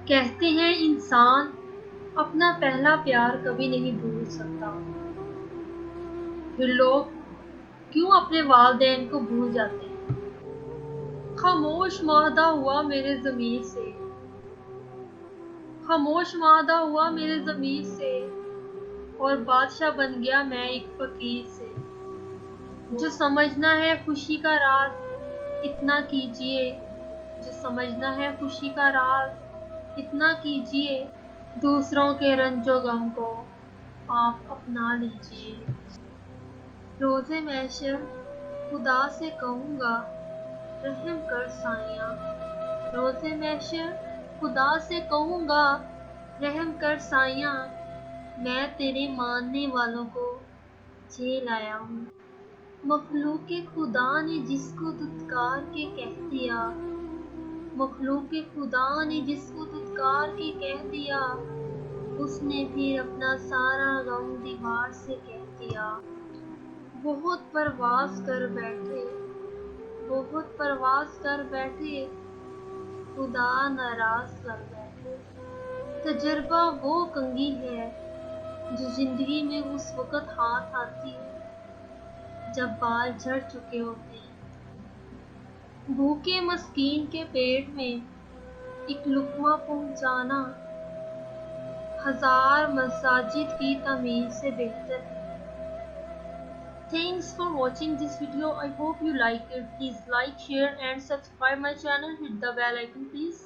کہتے ہیں انسان اپنا پہلا پیار کبھی نہیں بھول سکتا، پھر لوگ کیوں اپنے والدین کو بھول جاتے ہیں؟ خاموش معاہدہ ہوا میرے ضمیر سے، خاموش معاہدہ ہوا میرے ضمیر سے، اور بادشاہ بن گیا میں ایک فقیر سے۔ جو سمجھنا ہے خوشی کا راز اتنا کیجیے، جو سمجھنا ہے خوشی کا راز اتنا کیجیے، دوسروں کے رنج و غم کو آپ اپنا لیجیے۔ روز محشر خدا سے کہوں گا رحم کر سائیاں، روز محشر خدا سے کہوں گا رحم کر سائیاں، میں تیرے ماننے والوں کو جھیل آیا ہوں۔ مخلوق خدا نے جس کو دھتکار کے کہہ دیا، مخلوق خدا نے جس کو دھتکار کے کہہ دیا، اس نے پھر اپنا سارا غم دیوار سے کہہ دیا۔ بہت پرواز کر بیٹھے، بہت پرواز کر بیٹھے، خدا ناراض کر بیٹھے۔ تجربہ وہ کنگھی ہے جو زندگی میں اس وقت ہاتھ آتی ہے جب بال جھڑ چکے ہوتے ہیں۔ بھوکے مسکین کے پیٹ میں ایک لقمہ پہنچانا ہزار مساجد کی تعمیر سے بہتر ہے۔ Thanks for watching this video. I hope you like it. Please like, share and subscribe my channel. Hit the bell icon please.